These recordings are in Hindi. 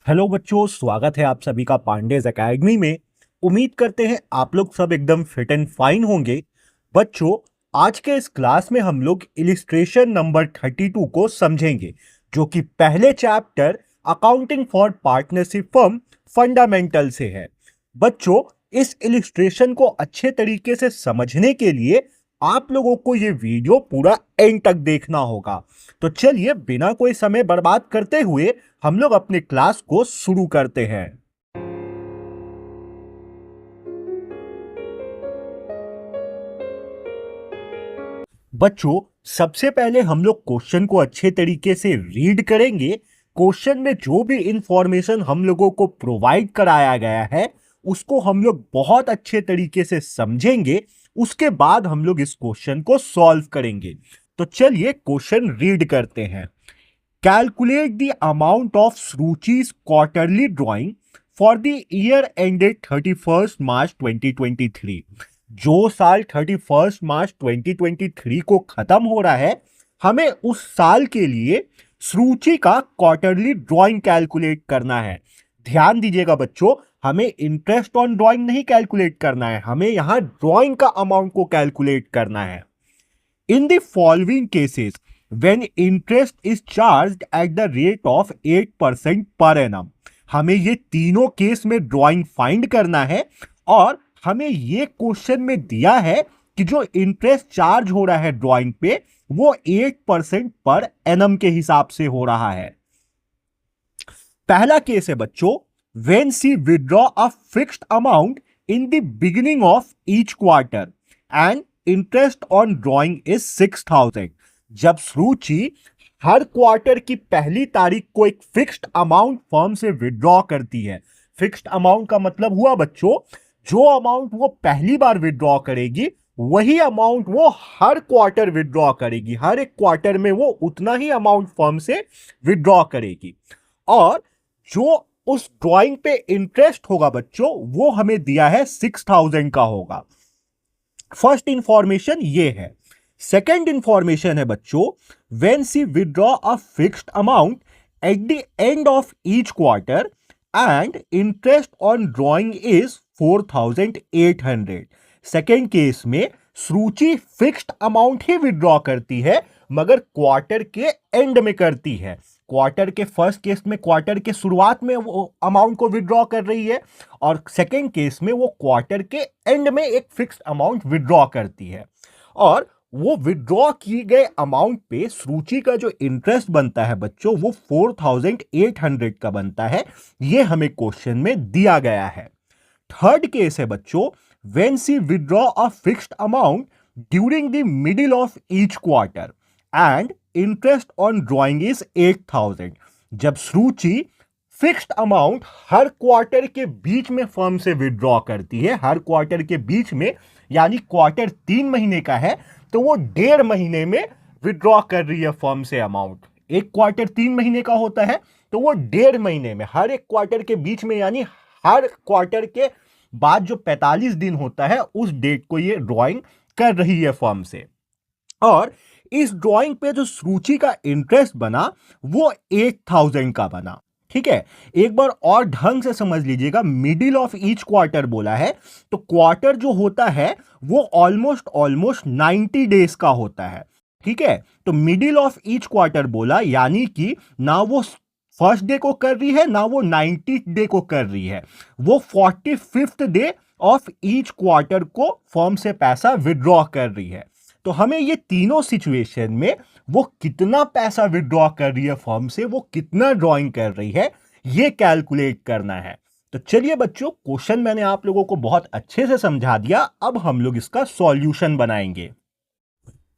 हेलो बच्चों, स्वागत है आप सभी का पांडेज एकेडमी में। उम्मीद करते हैं आप लोग सब एकदम फिट एंड फाइन होंगे। बच्चों, आज के इस क्लास में हम लोग इलिस्ट्रेशन नंबर 32 को समझेंगे, जो कि पहले chapter accounting for partnership firm fundamental से है। बच्चों, इस इलिस्ट्रेशन को अच्छे तरीके से समझने के लिए आप लोगों को ये वीडियो पूरा एंड तक देखना होगा। तो चलिए बिना कोई समय बर्बाद करते हुए हम लोग अपने क्लास को शुरू करते हैं। बच्चों, सबसे पहले हम लोग क्वेश्चन को अच्छे तरीके से रीड करेंगे। क्वेश्चन में जो भी इंफॉर्मेशन हम लोगों को प्रोवाइड कराया गया है उसको हम लोग बहुत अच्छे तरीके से समझेंगे। उसके बाद हम लोग इस क्वेश्चन को सॉल्व करेंगे। तो चलिए क्वेश्चन रीड करते हैं। Calculate the amount of Sruchi's quarterly drawing for the year ended 31st March 2023। जो साल 31st मार्च 2023 को खत्म हो रहा है, हमें उस साल के लिए सुरुचि का क्वार्टरली ड्राइंग कैलकुलेट करना है। ध्यान दीजिएगा बच्चों, हमें इंटरेस्ट ऑन ड्राइंग नहीं कैलकुलेट करना है, हमें यहां ड्राइंग का अमाउंट को कैलकुलेट करना है। In the following cases, when interest is charged at the rate of 8% per annum, हमें ये तीनों केस में ड्राइंग फाइंड करना है और हमें ये क्वेश्चन में दिया है कि जो इंटरेस्ट चार्ज हो रहा है ड्राइंग पे वो 8% पर एनम के हिसाब से हो रहा है। पहला केस है बच्चों, when she withdraw a fixed amount in the beginning of each quarter and interest on drawing is 6,000। जब सुरुचि हर क्वार्टर की पहली तारीख को एक फिक्स्ड अमाउंट फर्म से विड्रॉ करती है। फिक्स्ड अमाउंट का मतलब हुआ बच्चों, जो अमाउंट वो पहली बार विड्रॉ करेगी वही अमाउंट वो हर क्वार्टर विड्रॉ करेगी। हर एक क्वार्टर में वो उतना ही अमाउंट फर्म से विड्रॉ करेगी और जो उस ड्राइंग पे इंटरेस्ट होगा बच्चों वो हमें दिया है 6,000 का होगा। फर्स्ट इंफॉर्मेशन ये है। सेकेंड इंफॉर्मेशन है बच्चों, when she withdraw a fixed amount at the end of each quarter and interest on drawing is 4,800। Second case में सुरुचि फिक्स्ड अमाउंट ही विड्रॉ करती है मगर क्वार्टर के एंड में करती है। क्वार्टर के फर्स्ट केस में क्वार्टर के शुरुआत में वो अमाउंट को विड्रॉ कर रही है और सेकेंड केस में वो क्वार्टर के एंड में एक फिक्स्ड अमाउंट विड्रॉ करती है और वो विड्रॉ किए गए अमाउंट पे सुरुचि का जो इंटरेस्ट बनता है बच्चों वो 4,800 का बनता है। ये हमें क्वेश्चन में दिया गया है। थर्ड केस है बच्चों, when she withdraw a fixed amount during the middle of each quarter and interest on drawing is 8,000। जब सुरुचि फिक्स्ड अमाउंट हर क्वार्टर के बीच में फर्म से विड्रॉ करती है, हर क्वार्टर के बीच में, यानी क्वार्टर 3 महीने का है तो वो 1.5 महीने में विड्रॉ कर रही है फर्म से अमाउंट। एक क्वार्टर 3 महीने का होता है तो वो 1.5 महीने में, हर एक क्वार्टर के बीच में, यानी हर क्वार्टर के बाद जो 45 दिन होता है उस डेट को ये ड्राइंग कर रही है फर्म से। और इस ड्राइंग पे जो सुरुचि का इंटरेस्ट बना वो 8,000 का बना। ठीक है, एक बार और ढंग से समझ लीजिएगा, मिडिल ऑफ ईच क्वार्टर बोला है तो क्वार्टर जो होता है वो ऑलमोस्ट 90 डेज का होता है। ठीक है, तो मिडिल ऑफ ईच क्वार्टर बोला यानी कि ना वो फर्स्ट डे को कर रही है ना वो 90 डे को कर रही है, वो 45th day of each quarter को फर्म से पैसा विड्रॉ कर रही है। तो हमें ये तीनों सिचुएशन में वो कितना पैसा विड्रॉ कर रही है फर्म से, वो कितना ड्रॉइंग कर रही है, ये कैलकुलेट करना है। तो चलिए बच्चों, क्वेश्चन मैंने आप लोगों को बहुत अच्छे से समझा दिया, अब हम लोग इसका सॉल्यूशन बनाएंगे।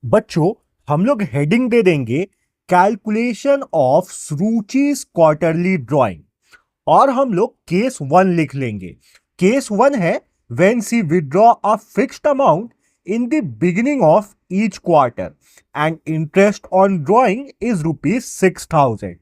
बच्चों, हम लोग हेडिंग दे देंगे कैलकुलेशन ऑफ सुरुचि's क्वार्टरली ड्रॉइंग और हम लोग केस 1 लिख लेंगे। केस 1 है when she withdraw a fixed amount in the beginning of each quarter and interest on drawing is ₹6,000।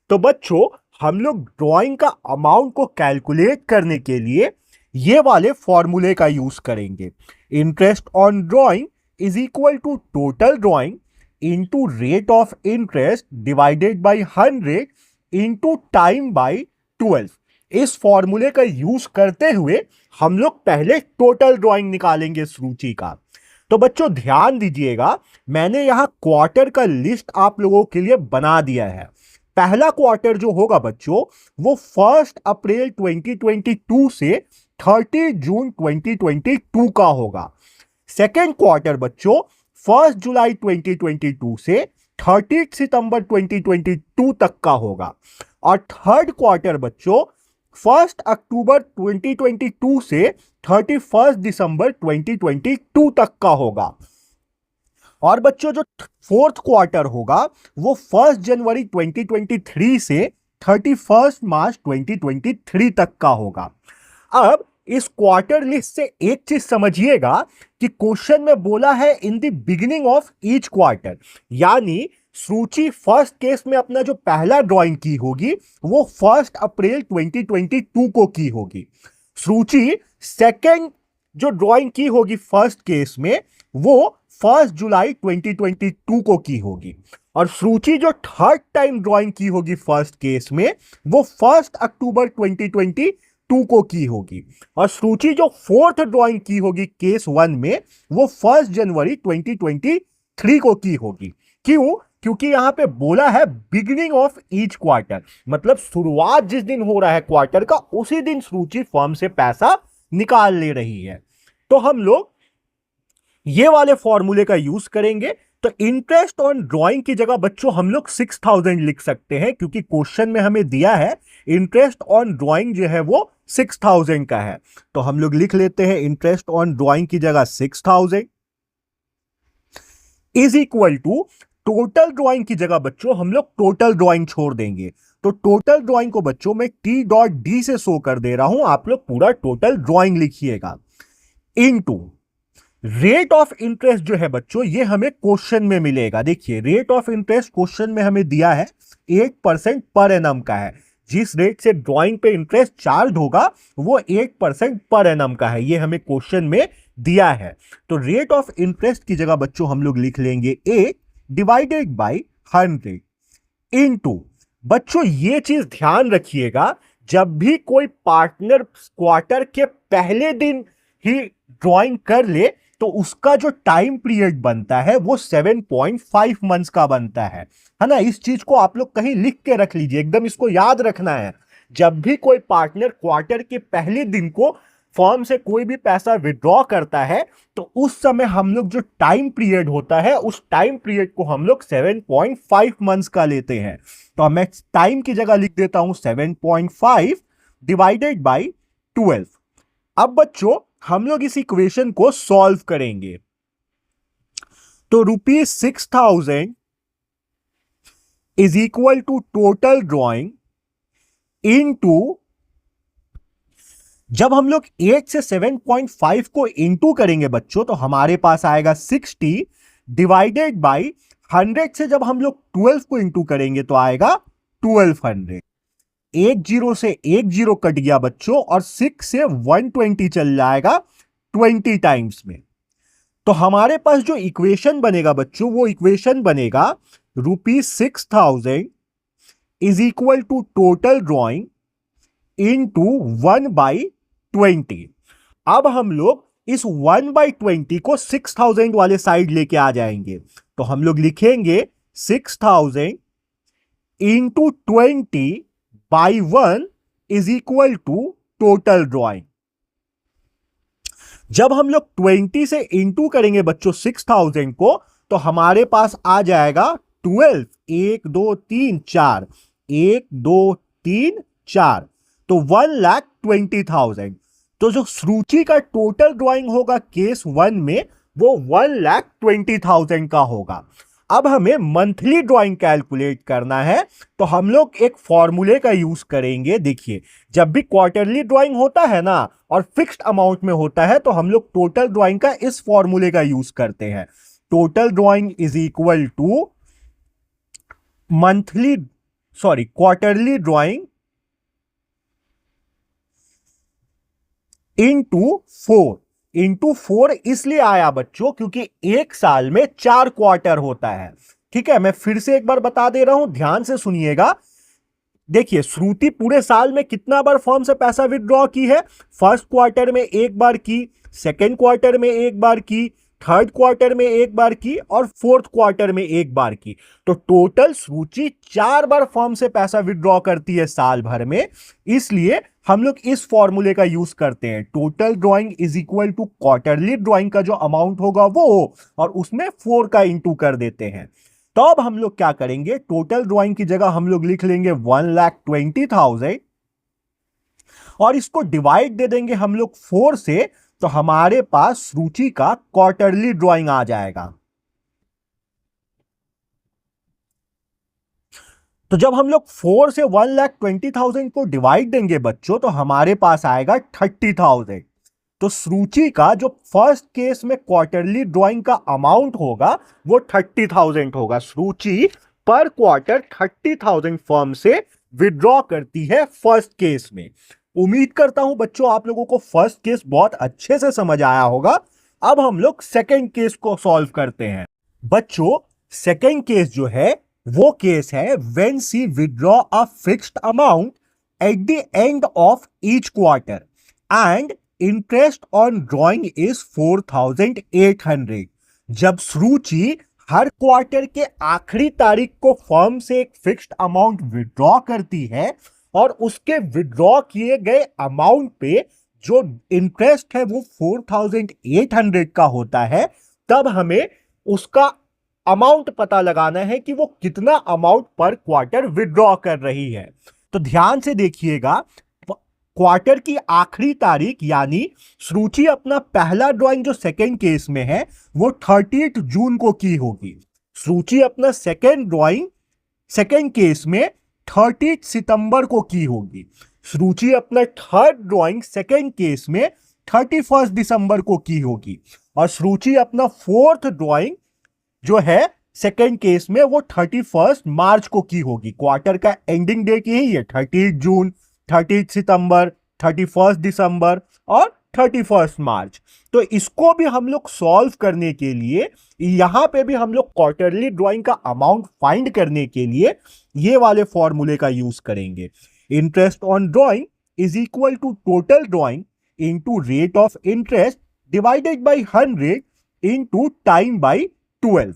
तो बच्चों, हम लोग ड्राइंग का अमाउंट को कैलकुलेट करने के लिए ये वाले फॉर्मूले का यूज करेंगे। Interest on drawing is equal to total drawing into rate of interest divided by 100 into time by 12। इस फॉर्मूले का यूज करते हुए हम लोग पहले टोटल ड्राइंग निकालेंगे सूची का। तो बच्चों ध्यान दीजिएगा, मैंने यहां क्वार्टर का लिस्ट आप लोगों के लिए बना दिया है। पहला क्वार्टर जो होगा बच्चों वो 1 अप्रैल 2022 से 30 जून 2022 का होगा। सेकेंड क्वार्टर बच्चों 1 जुलाई 2022 से 30 सितंबर 2022 तक का होगा। और थर्ड क्वार्टर बच्चों 1 अक्टूबर 2022 से 31 दिसंबर 2022 तक का होगा। और बच्चों जो फोर्थ क्वार्टर होगा वो 1 जनवरी 2023 से 31 मार्च 2023 तक का होगा। अब इस क्वार्टर लिस्ट से एक चीज समझिएगा कि क्वेश्चन में बोला है in the beginning of each quarter, यानी सूची फर्स्ट केस में अपना जो पहला ड्राइंग की होगी वो 1 अप्रैल 2022 को की होगी। सूची सेकंड जो ड्राइंग की होगी फर्स्ट केस में वो 1 जुलाई 2022 को की होगी। और सूची जो थर्ड टाइम ड्राइंग की होगी फर्स्ट केस में वो 1 अक्टूबर 2022 को की होगी। और सूची जो फोर्थ ड्राइंग की होगी केस 1 में वो 1 जनवरी 2023 को की होगी। क्यों? क्योंकि यहां पे बोला है बिगिनिंग ऑफ ईच क्वार्टर, मतलब शुरुआत जिस दिन हो रहा है क्वार्टर का उसी दिन सूची फर्म से पैसा निकाल ले रही है। तो हम लोग ये वाले फॉर्मूले का यूज करेंगे। तो इंटरेस्ट ऑन ड्राइंग की जगह बच्चों हम लोग 6000 लिख सकते हैं, क्योंकि क्वेश्चन में हमें दिया है इंटरेस्ट ऑन ड्राइंग जो है वो 6000 का है। तो हम लोग लिख लेते हैं इंटरेस्ट ऑन ड्राइंग की जगह 6000 is equal to total drawing की जगह बच्चों हम लोग टोटल ड्राइंग छोड़ देंगे। तो टोटल ड्राइंग को बच्चों मैं T.D से शो कर दे रहा हूं, आप लोग पूरा टोटल ड्राइंग लिखिएगा। इनटू रेट ऑफ इंटरेस्ट जो है बच्चों ये हमें क्वेश्चन में मिलेगा। देखिए रेट ऑफ इंटरेस्ट क्वेश्चन में हमें दिया है 8% पर एनम का है। जिस रेट से ड्राइंग पे इंटरेस्ट चार्ज होगा वो 8% पर एनम का है, ये हमें क्वेश्चन में दिया है। तो रेट ऑफ इंटरेस्ट की जगह बच्चों हम लोग लिख लेंगे 8 डिवाइडेड बाई 100 इनटू। बच्चों ये चीज ध्यान रखिएगा, जब भी कोई पार्टनर क्वार्टर के पहले दिन ही ड्राइंग कर ले तो उसका जो टाइम पीरियड बनता है वो 7.5 मंथ्स का बनता है ना। इस चीज को आप लोग कहीं लिख के रख लीजिए, एकदम इसको याद रखना है। जब भी कोई पार्टनर क्वार्टर के पहले दिन को फर्म से कोई भी पैसा विड्रॉ करता है तो उस समय हम लोग जो टाइम पीरियड होता है उस टाइम पीरियड को हम लोग 7.5 मंथ्स का लेते हैं। तो मैं टाइम की जगह लिख देता हूं 7.5 डिवाइडेड बाई 12। अब बच्चों हम लोग इस इक्वेशन को सॉल्व करेंगे। तो ₹6000 is equal to total drawing into, जब हम लोग 8 से 7.5 को इंटू करेंगे बच्चों तो हमारे पास आएगा 60 डिवाइडेड बाई 100 से जब हम लोग 12 को इंटू करेंगे तो आएगा 1200। 1 0 से 1 0 कट गया बच्चों और 6 से 120 चल जाएगा 20 टाइम्स में। तो हमारे पास जो इक्वेशन बनेगा बच्चों वो इक्वेशन बनेगा ₹6000 is equal to total drawing into 1/20। अब हम लोग इस 1/20 को 6000 वाले साइड लेके आ जाएंगे। तो हम लोग लिखेंगे 6000 into 20/1 is equal to total drawing. जब हम लोग 20 से इंटू करेंगे बच्चों 6000 को तो हमारे पास आ जाएगा 12। 1 2 3 4, 1 2 3 4, तो 1,20,000। तो जो सूची का टोटल ड्राइंग होगा केस 1 में वो 1,20,000 का होगा। अब हमें मंथली ड्राइंग कैलकुलेट करना है तो हम लोग एक फॉर्मूले का यूज करेंगे। देखिए जब भी क्वार्टरली ड्राइंग होता है ना और फिक्स्ड अमाउंट में होता है तो हम लोग टोटल ड्राइंग का इस फॉर्मूले का यूज करते हैं। Total drawing is equal to quarterly drawing into 4 इसलिए आया बच्चों क्योंकि एक साल में 4 क्वार्टर होता है। ठीक है, मैं फिर से एक बार बता दे रहा हूं, ध्यान से सुनिएगा। देखिए श्रुति पूरे साल में कितना बार फर्म से पैसा विड्रॉ की है? फर्स्ट क्वार्टर में एक बार की, सेकेंड क्वार्टर में एक बार की, थर्ड क्वार्टर में एक बार की और फोर्थ क्वार्टर में एक बार की। तो टोटल श्रुति 4 बार फर्म से पैसा विड्रॉ करती है साल भर में। इसलिए हम लोग इस फॉर्मूले का यूज करते हैं, total drawing is equal to quarterly drawing का जो अमाउंट होगा वो और उसमें 4 का इंटू कर देते हैं। तो अब हम लोग क्या करेंगे, टोटल ड्रॉइंग की जगह हम लोग लिख लेंगे 1,20,000 और इसको डिवाइड दे देंगे हम लोग 4 से, तो हमारे पास श्रुति का क्वार्टरली ड्रॉइंग आ जाएगा। तो जब हम लोग 4 से 1,20,000 को डिवाइड देंगे बच्चों, तो हमारे पास आएगा 30,000। तो श्रुति का जो फर्स्ट केस में क्वार्टरली ड्रॉइंग का अमाउंट होगा वो 30,000 होगा। श्रुति पर क्वार्टर 30,000 फर्म से विड्रॉ करती है फर्स्ट केस में। उम्मीद करता हूं बच्चों आप लोगों को फर्स्ट केस बहुत अच्छे से समझ आया होगा। अब हम लोग सेकेंड केस को सॉल्व करते हैं। बच्चों सेकेंड केस जो है वो केस है when she withdraw a fixed amount at the end of each quarter and interest on drawing is 4,800। जब श्रुति हर क्वार्टर के आखिरी तारीख को फर्म से एक फिक्स्ड अमाउंट विड्रॉ करती है और उसके विड्रॉ किए गए अमाउंट पे जो इंटरेस्ट है वो 4,800 का होता है, तब हमें उसका अमाउंट पता लगाना है कि वो कितना अमाउंट पर क्वार्टर विड्रॉ कर रही है। तो ध्यान से देखिएगा, क्वार्टर की आखिरी तारीख यानी श्रुति अपना पहला ड्राइंग जो सेकेंड केस में है वो 30 जून को की होगी। श्रुति अपना सेकेंड ड्राइंग सेकेंड केस में 30 सितंबर को की होगी। श्रुति अपना थर्ड ड्राइंग सेकेंड केस में 31 दिसंबर को की होगी और श्रुति अपना फोर्थ ड्राइंग जो है सेकेंड केस में वो 31 मार्च को की होगी। क्वार्टर का एंडिंग डेट यही है, 30 जून, 30 सितंबर, 31 दिसंबर और 31 मार्च। तो इसको भी हम लोग सॉल्व करने के लिए यहां पे भी हम लोग क्वार्टरली ड्राइंग का अमाउंट फाइंड करने के लिए ये वाले फॉर्मूले का यूज करेंगे। Interest on drawing is equal to total drawing into rate of interest divided by 100 into time by 12।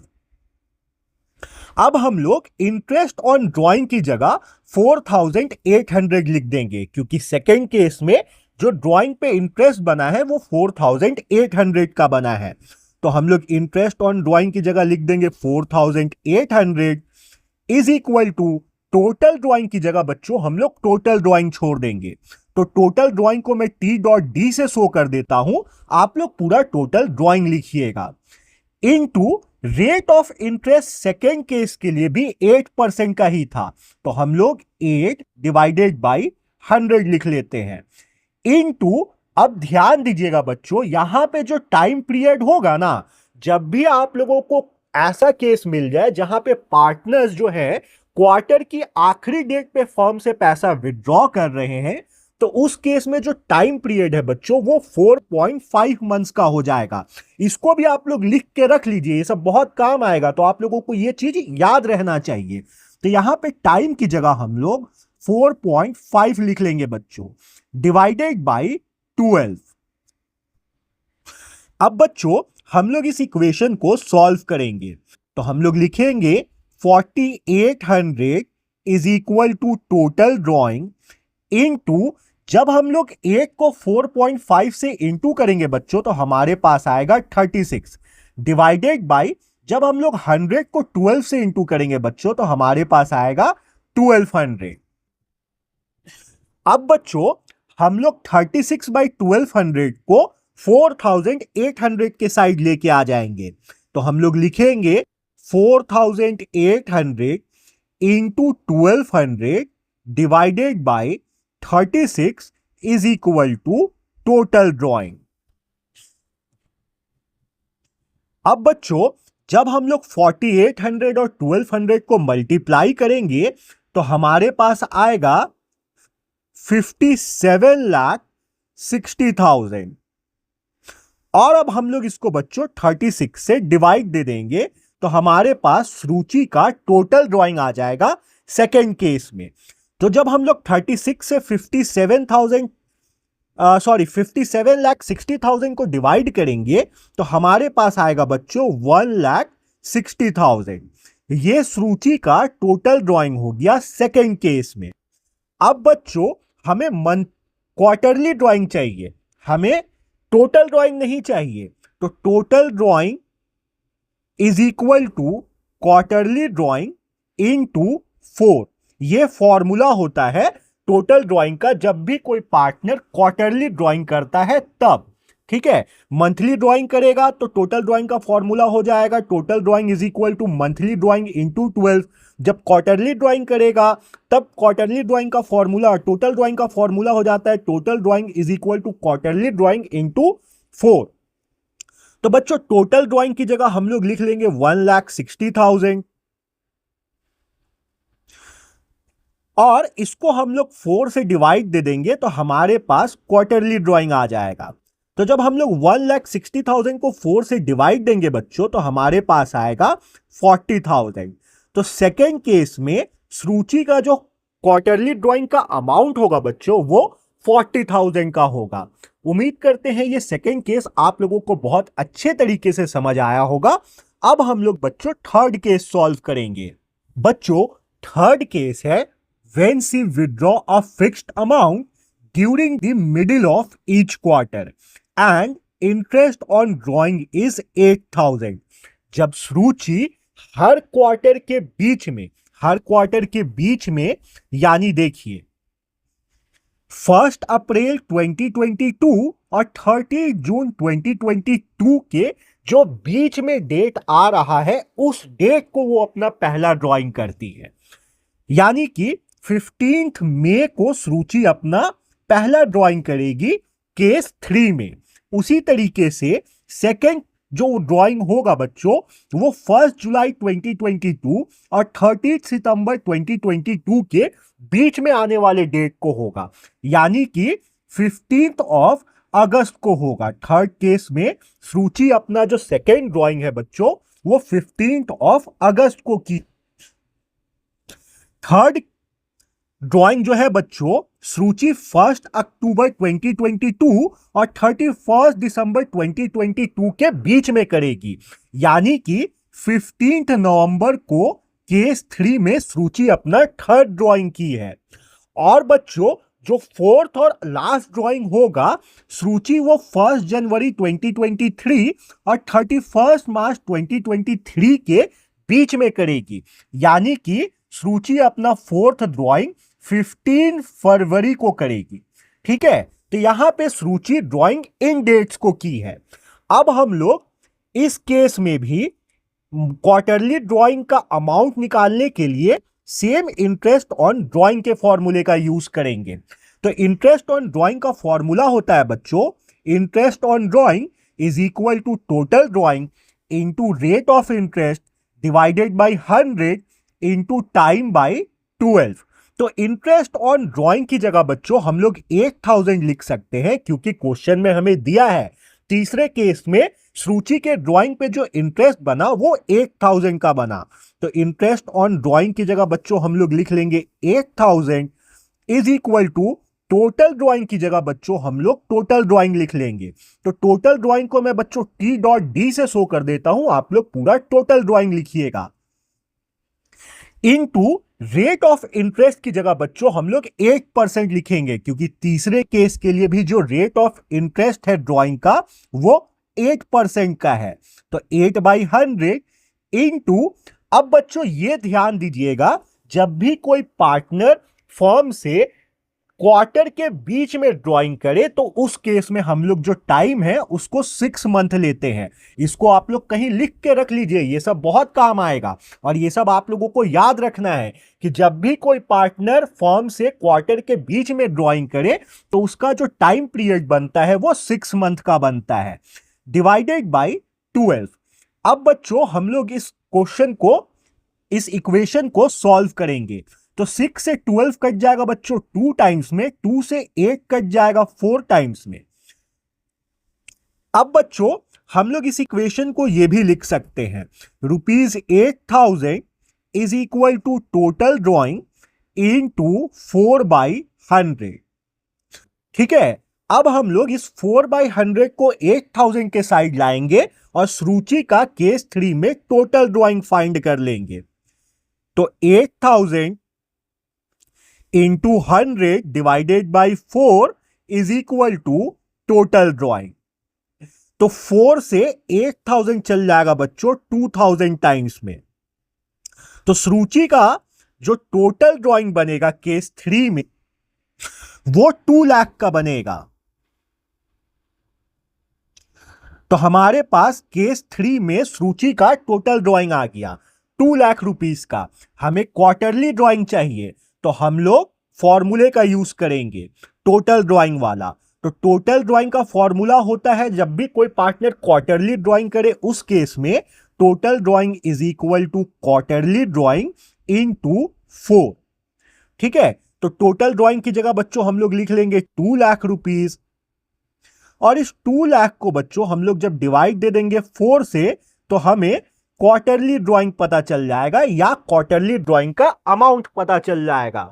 अब हम लोग इंटरेस्ट ऑन ड्राइंग की जगह 4,800 लिख देंगे, क्योंकि सेकेंड केस में जो ड्राइंग पे इंटरेस्ट बना है वो 4,800 का बना है। तो हम लोग इंटरेस्ट ऑन ड्राइंग की जगह लिख देंगे 4,800 is equal to total drawing की जगह बच्चों हम लोग टोटल ड्राइंग छोड़ देंगे। तो टोटल ड्राइंग को मैं T.D से शो कर देता हूं, आप लोग पूरा टोटल ड्राइंग लिखिएगा। Into rate of interest second case के लिए भी 8% का ही था, तो हम लोग 8 डिवाइडेड बाई 100 लिख लेते हैं। इनटू, अब ध्यान दीजिएगा बच्चों, यहां पे जो टाइम पीरियड होगा ना, जब भी आप लोगों को ऐसा केस मिल जाए जहां पे पार्टनर्स जो है क्वार्टर की आखिरी डेट पे फर्म से पैसा विड्रॉ कर रहे हैं, तो उस केस में जो टाइम पीरियड है बच्चों वो 4.5 मंथ्स का हो जाएगा। इसको भी आप लोग लिख के रख लीजिए, ये सब बहुत काम आएगा, तो आप लोगों को ये चीज याद रहना चाहिए। तो यहां पे टाइम की जगह हम लोग 4.5 लिख लेंगे बच्चों, डिवाइडेड बाई 12। अब बच्चों हम लोग इस इक्वेशन को सॉल्व करेंगे, तो हम लोग लिखेंगे 4,800 is equal to total drawing into, जब हम लोग 8 को 4.5 से इंटू करेंगे बच्चों तो हमारे पास आएगा 36, डिवाइडेड बाई, जब हम लोग 100 को 12 से इंटू करेंगे बच्चों तो हमारे पास आएगा 1200। अब बच्चों हम लोग 36 बाई 1200 को 4,800 के साइड लेके आ जाएंगे, तो हम लोग लिखेंगे 4,800 into 1200 divided by 36 is equal to total drawing. अब बच्चों जब हम लोग 4,800 और 1200 को मल्टीप्लाई करेंगे तो हमारे पास आएगा 57,60,000, और अब हम लोग इसको बच्चों 36 से डिवाइड दे देंगे तो हमारे पास रुचि का टोटल ड्राइंग आ जाएगा सेकेंड केस में। तो जब हम लोग 36 से 57,60,000 को डिवाइड करेंगे तो हमारे पास आएगा बच्चों 1,60,000। ये सुरुचि का टोटल ड्राइंग हो गया सेकेंड केस में। अब बच्चों हमें क्वार्टरली ड्राइंग चाहिए, हमें टोटल ड्राइंग नहीं चाहिए। तो total drawing is equal to quarterly drawing into 4। ये फॉर्मूला होता है टोटल ड्राइंग का जब भी कोई पार्टनर क्वार्टरली ड्राइंग करता है तब। ठीक है, मंथली ड्राइंग करेगा तो टोटल ड्राइंग का फॉर्मूला हो जाएगा total drawing is equal to monthly drawing into 12। जब क्वार्टरली ड्राइंग करेगा तब क्वार्टरली ड्राइंग का फॉर्मूला टोटल ड्राइंग का फॉर्मूला हो जाता है total drawing is equal to quarterly drawing into 4। तो बच्चों टोटल ड्राइंग की जगह हम लोग लिख लेंगे 1,60,000 और इसको हम लोग 4 से डिवाइड दे देंगे तो हमारे पास क्वार्टरली ड्राइंग आ जाएगा। तो जब हम लोग 1,60,000 को 4 से डिवाइड देंगे बच्चों तो हमारे पास आएगा 40,000। तो सेकेंड केस में सुरुचि का जो क्वार्टरली ड्राइंग का अमाउंट होगा बच्चों वो 40,000 का होगा। उम्मीद करते हैं ये सेकेंड केस आप लोगों को बहुत अच्छे तरीके से समझ आया होगा। अब हम लोग बच्चों थर्ड केस सॉल्व करेंगे। बच्चों थर्ड केस है when she withdraw a fixed amount during the middle of each quarter and interest on drawing is 8,000। जब सुरुचि हर क्वार्टर के बीच में यानी देखिए 1 अप्रैल 2022 और 30 जून 2022 के जो बीच में डेट आ रहा है उस डेट को वो अपना पहला ड्राइंग करती है। यानी कि 15 मई को सुरुचि अपना पहला ड्राइंग करेगी केस 3 में। उसी तरीके से सेकंड जो ड्राइंग होगा बच्चों वो 1 जुलाई 2022 और 30 सितंबर 2022 के बीच में आने वाले डेट को होगा, यानी कि 15 अगस्त को होगा। थर्ड केस में सुरुचि अपना जो सेकेंड ड्राइंग है बच्चों वो 15 अगस्त को की। थर्ड ड्राइंग जो है बच्चों सुरुचि 1 अक्टूबर 2022 और 31 दिसंबर 2022 के बीच में करेगी, यानी कि 15 नवंबर को केस 3 में सुरुचि अपना थर्ड ड्राइंग की है। और बच्चों जो फोर्थ और लास्ट ड्राइंग होगा सुरुचि वो 1 जनवरी 2023 और 31 मार्च 2023 के बीच में करेगी, यानी कि सुरुचि अपना फोर्थ ड्राइंग 15 फरवरी को करेगी। ठीक है, तो यहां पे सुरुचि ड्राइंग इन डेट्स को की है। अब हम लोग इस केस में भी क्वार्टरली ड्राइंग का अमाउंट निकालने के लिए सेम इंटरेस्ट ऑन ड्राइंग के फॉर्मूले का यूज करेंगे। तो इंटरेस्ट ऑन ड्राइंग का फॉर्मूला होता है बच्चों interest on drawing is equal to total drawing into rate of interest divided by 100 into time by 12। तो इंटरेस्ट ऑन ड्राइंग की जगह बच्चों हम लोग 8,000 लिख सकते हैं क्योंकि क्वेश्चन में हमें दिया है। तीसरे केस में सुरुचि के ड्राइंग पे जो इंटरेस्ट बना वो 8,000 का बना। तो इंटरेस्ट ऑन ड्राइंग की जगह बच्चों हम लोग लिख लेंगे 8,000 is equal to total drawing की जगह बच्चों हम लोग टोटल ड्राइंग लिख लेंगे। तो टोटल ड्राइंग को मैं बच्चों T.D से शो कर देता हूं, आप लोग पूरा टोटल ड्राइंग लिखिएगा। इनटू रेट ऑफ इंटरेस्ट की जगह बच्चों हम लोग 8% लिखेंगे क्योंकि तीसरे केस के लिए भी जो रेट ऑफ इंटरेस्ट है ड्राइंग का वो 8% का है। तो 8/100 इनटू, अब बच्चों ये ध्यान दीजिएगा जब भी कोई पार्टनर फर्म से क्वार्टर के बीच में ड्राइंग करे तो उस केस में हम लोग जो टाइम है उसको 6 मंथ लेते हैं। इसको आप लोग कहीं लिख के रख लीजिए, ये सब बहुत काम आएगा। और ये सब आप लोगों को याद रखना है कि जब भी कोई पार्टनर फर्म से क्वार्टर के बीच में ड्राइंग करे तो उसका जो टाइम पीरियड बनता है वो 6 मंथ का बनता है डिवाइडेड बाई 12। अब बच्चों हम लोग इस क्वेश्चन को, इस इक्वेशन को सॉल्व करेंगे। तो 6 से 12 कट जाएगा बच्चों 2 टाइम्स में, 2 से 8 कट जाएगा 4 टाइम्स में। अब बच्चों हम लोग इस इक्वेशन को यह भी लिख सकते हैं ₹8,000 is equal to total drawing into 4/100। ठीक है, अब हम लोग इस 4/100 को 8000 के साइड लाएंगे और सुरुचि का केस 3 में टोटल ड्राइंग फाइंड कर लेंगे। तो 8000 into 100 divided by 4 is equal to total drawing. तो 4 से 8000 चल जाएगा बच्चों 2000 टाइम्स में। तो सुरुचि का जो टोटल ड्राइंग बनेगा केस 3 में वो 2 लाख का बनेगा। तो हमारे पास केस 3 में सुरुचि का टोटल ड्राइंग आ गया 2 लाख रुपीस का। हमें क्वार्टरली ड्राइंग चाहिए, तो हम लोग फॉर्मूले का यूज करेंगे टोटल ड्राइंग वाला। तो टोटल ड्राइंग का फॉर्मूला होता है, जब भी कोई पार्टनर क्वार्टरली ड्राइंग करे उस केस में total drawing is equal to quarterly drawing into 4। ठीक है, तो टोटल ड्राइंग की जगह बच्चों हम लोग लिख लेंगे 2 लाख रुपीस, और इस 2 लाख को बच्चों हम लोग जब डिवाइड दे देंगे 4 से तो हमें क्वार्टरली ड्राइंग पता चल जाएगा या क्वार्टरली ड्राइंग का अमाउंट पता चल जाएगा।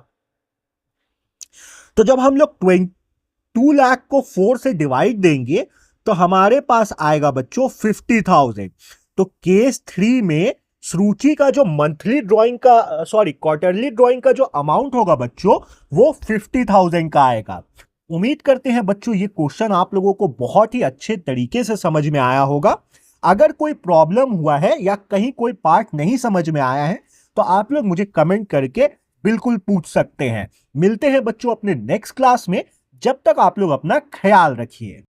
तो जब हम लोग 2 लाख को 4 से डिवाइड देंगे तो हमारे पास आएगा बच्चों 50,000। तो केस 3 में सुरुचि का जो मंथली ड्राइंग का क्वार्टरली ड्राइंग का जो अमाउंट होगा बच्चों वो 50,000 का आएगा। उम्मीद करते हैं बच्चों ये क्वेश्चन आप लोगों को बहुत ही अच्छे तरीके से समझ में आया होगा। अगर कोई प्रॉब्लम हुआ है या कहीं कोई पार्ट नहीं समझ में आया है तो आप लोग मुझे कमेंट करके बिल्कुल पूछ सकते हैं। मिलते हैं बच्चों अपने नेक्स्ट क्लास में, जब तक आप लोग अपना ख्याल रखिए।